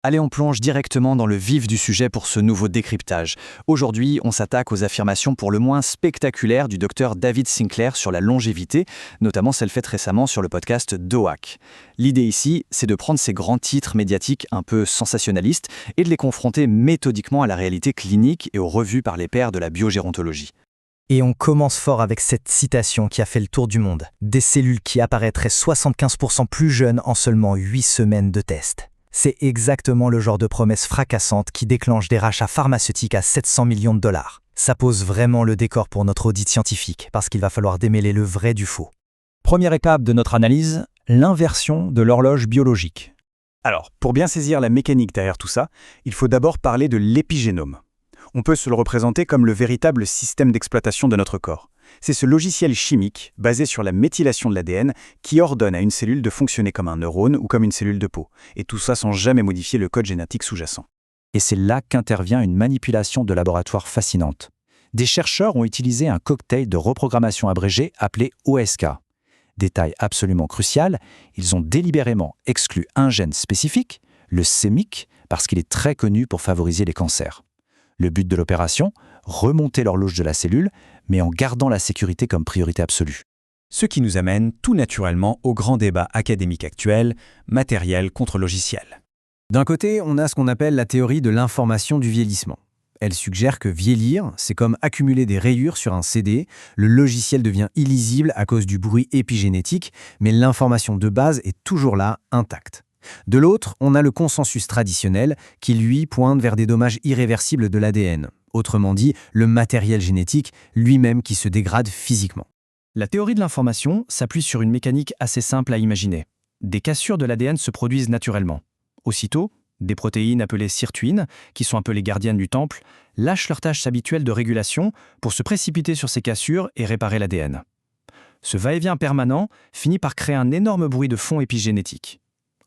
Allez, on plonge directement dans le vif du sujet pour ce nouveau décryptage. Aujourd'hui, on s'attaque aux affirmations pour le moins spectaculaires du docteur David Sinclair sur la longévité, notamment celles faites récemment sur le podcast DOAC. L'idée ici, c'est de prendre ces grands titres médiatiques un peu sensationnalistes et de les confronter méthodiquement à la réalité clinique et aux revues par les pairs de la biogérontologie. Et on commence fort avec cette citation qui a fait le tour du monde. Des cellules qui apparaîtraient 75% plus jeunes en seulement 8 semaines de test. C'est exactement le genre de promesse fracassante qui déclenche des rachats pharmaceutiques à 700 millions de dollars. Ça pose vraiment le décor pour notre audit scientifique, parce qu'il va falloir démêler le vrai du faux. Première étape de notre analyse, l'inversion de l'horloge biologique. Alors, pour bien saisir la mécanique derrière tout ça, il faut d'abord parler de l'épigénome. On peut se le représenter comme le véritable système d'exploitation de notre corps. C'est ce logiciel chimique, basé sur la méthylation de l'ADN, qui ordonne à une cellule de fonctionner comme un neurone ou comme une cellule de peau, et tout ça sans jamais modifier le code génétique sous-jacent. Et c'est là qu'intervient une manipulation de laboratoire fascinante. Des chercheurs ont utilisé un cocktail de reprogrammation abrégée appelé OSK. Détail absolument crucial, ils ont délibérément exclu un gène spécifique, le c-Myc, parce qu'il est très connu pour favoriser les cancers. Le but de l'opération, remonter l'horloge de la cellule, mais en gardant la sécurité comme priorité absolue. Ce qui nous amène tout naturellement au grand débat académique actuel, matériel contre logiciel. D'un côté, on a ce qu'on appelle la théorie de l'information du vieillissement. Elle suggère que vieillir, c'est comme accumuler des rayures sur un CD, le logiciel devient illisible à cause du bruit épigénétique, mais l'information de base est toujours là, intacte. De l'autre, on a le consensus traditionnel qui, lui, pointe vers des dommages irréversibles de l'ADN. Autrement dit, le matériel génétique lui-même qui se dégrade physiquement. La théorie de l'information s'appuie sur une mécanique assez simple à imaginer. Des cassures de l'ADN se produisent naturellement. Aussitôt, des protéines appelées sirtuines, qui sont un peu les gardiennes du temple, lâchent leur tâche habituelle de régulation pour se précipiter sur ces cassures et réparer l'ADN. Ce va-et-vient permanent finit par créer un énorme bruit de fond épigénétique.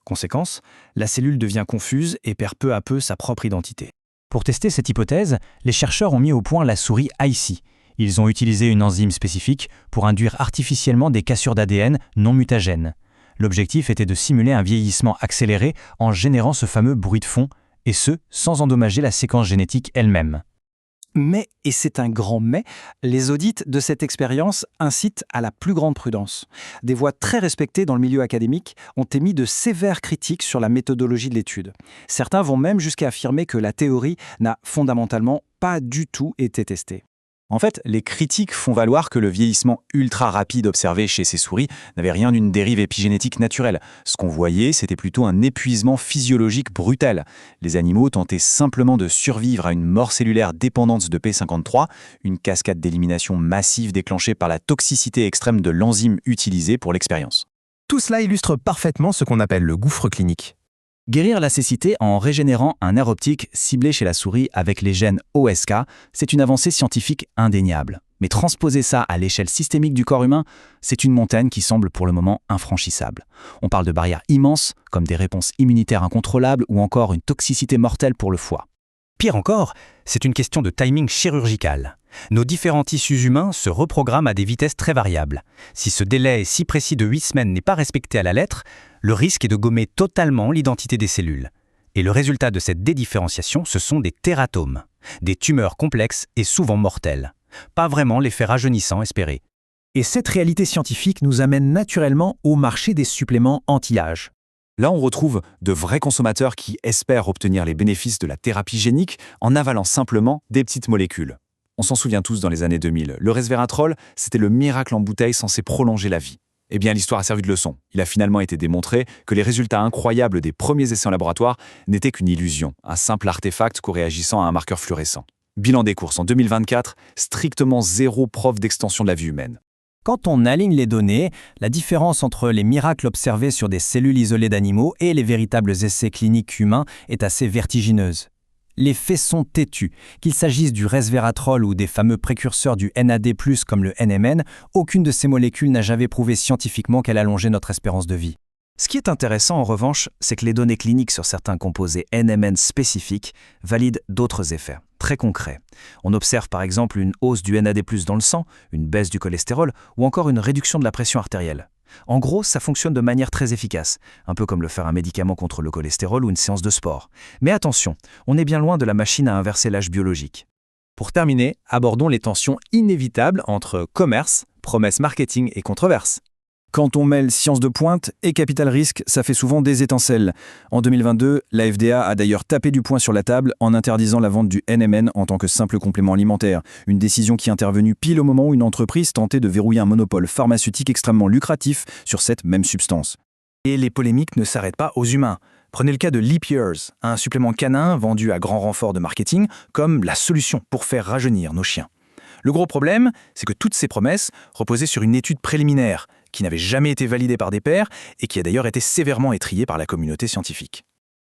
Conséquence, la cellule devient confuse et perd peu à peu sa propre identité. Pour tester cette hypothèse, les chercheurs ont mis au point la souris IC. Ils ont utilisé une enzyme spécifique pour induire artificiellement des cassures d'ADN non mutagènes. L'objectif était de simuler un vieillissement accéléré en générant ce fameux bruit de fond, et ce, sans endommager la séquence génétique elle-même. Mais, et c'est un grand mais, les audits de cette expérience incitent à la plus grande prudence. Des voix très respectées dans le milieu académique ont émis de sévères critiques sur la méthodologie de l'étude. Certains vont même jusqu'à affirmer que la théorie n'a fondamentalement pas du tout été testée. En fait, les critiques font valoir que le vieillissement ultra rapide observé chez ces souris n'avait rien d'une dérive épigénétique naturelle. Ce qu'on voyait, c'était plutôt un épuisement physiologique brutal. Les animaux tentaient simplement de survivre à une mort cellulaire dépendante de P53, une cascade d'élimination massive déclenchée par la toxicité extrême de l'enzyme utilisée pour l'expérience. Tout cela illustre parfaitement ce qu'on appelle le gouffre clinique. Guérir la cécité en régénérant un nerf optique ciblé chez la souris avec les gènes OSK, c'est une avancée scientifique indéniable. Mais transposer ça à l'échelle systémique du corps humain, c'est une montagne qui semble pour le moment infranchissable. On parle de barrières immenses, comme des réponses immunitaires incontrôlables ou encore une toxicité mortelle pour le foie. Pire encore, c'est une question de timing chirurgical. Nos différents tissus humains se reprogramment à des vitesses très variables. Si ce délai si précis de 8 semaines n'est pas respecté à la lettre, le risque est de gommer totalement l'identité des cellules. Et le résultat de cette dédifférenciation, ce sont des tératomes, des tumeurs complexes et souvent mortelles. Pas vraiment l'effet rajeunissant espéré. Et cette réalité scientifique nous amène naturellement au marché des suppléments anti-âge. Là, on retrouve de vrais consommateurs qui espèrent obtenir les bénéfices de la thérapie génique en avalant simplement des petites molécules. On s'en souvient tous dans les années 2000. Le resveratrol, c'était le miracle en bouteille censé prolonger la vie. Eh bien, l'histoire a servi de leçon. Il a finalement été démontré que les résultats incroyables des premiers essais en laboratoire n'étaient qu'une illusion, un simple artefact co-réagissant à un marqueur fluorescent. Bilan des courses en 2024, strictement zéro preuve d'extension de la vie humaine. Quand on aligne les données, la différence entre les miracles observés sur des cellules isolées d'animaux et les véritables essais cliniques humains est assez vertigineuse. Les faits sont têtus. Qu'il s'agisse du resveratrol ou des fameux précurseurs du NAD+, comme le NMN, aucune de ces molécules n'a jamais prouvé scientifiquement qu'elle allongeait notre espérance de vie. Ce qui est intéressant en revanche, c'est que les données cliniques sur certains composés NMN spécifiques valident d'autres effets, très concrets. On observe par exemple une hausse du NAD+ dans le sang, une baisse du cholestérol ou encore une réduction de la pression artérielle. En gros, ça fonctionne de manière très efficace, un peu comme le faire un médicament contre le cholestérol ou une séance de sport. Mais attention, on est bien loin de la machine à inverser l'âge biologique. Pour terminer, abordons les tensions inévitables entre commerce, promesses marketing et controverses. Quand on mêle science de pointe et capital risque, ça fait souvent des étincelles. En 2022, la FDA a d'ailleurs tapé du poing sur la table en interdisant la vente du NMN en tant que simple complément alimentaire. Une décision qui est intervenue pile au moment où une entreprise tentait de verrouiller un monopole pharmaceutique extrêmement lucratif sur cette même substance. Et les polémiques ne s'arrêtent pas aux humains. Prenez le cas de Leap Years, un supplément canin vendu à grand renfort de marketing comme la solution pour faire rajeunir nos chiens. Le gros problème, c'est que toutes ces promesses reposaient sur une étude préliminaire qui n'avait jamais été validée par des pairs et qui a d'ailleurs été sévèrement étrillée par la communauté scientifique.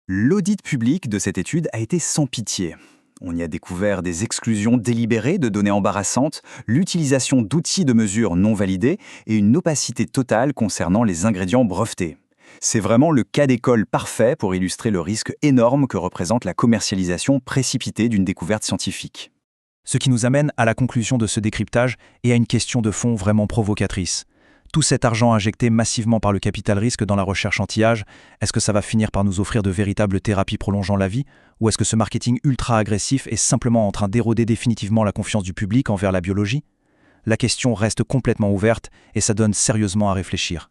L'audit public de cette étude a été sans pitié. On y a découvert des exclusions délibérées de données embarrassantes, l'utilisation d'outils de mesure non validés et une opacité totale concernant les ingrédients brevetés. C'est vraiment le cas d'école parfait pour illustrer le risque énorme que représente la commercialisation précipitée d'une découverte scientifique. Ce qui nous amène à la conclusion de ce décryptage et à une question de fond vraiment provocatrice. Tout cet argent injecté massivement par le capital risque dans la recherche anti-âge, est-ce que ça va finir par nous offrir de véritables thérapies prolongeant la vie? Ou est-ce que ce marketing ultra agressif est simplement en train d'éroder définitivement la confiance du public envers la biologie? La question reste complètement ouverte et ça donne sérieusement à réfléchir.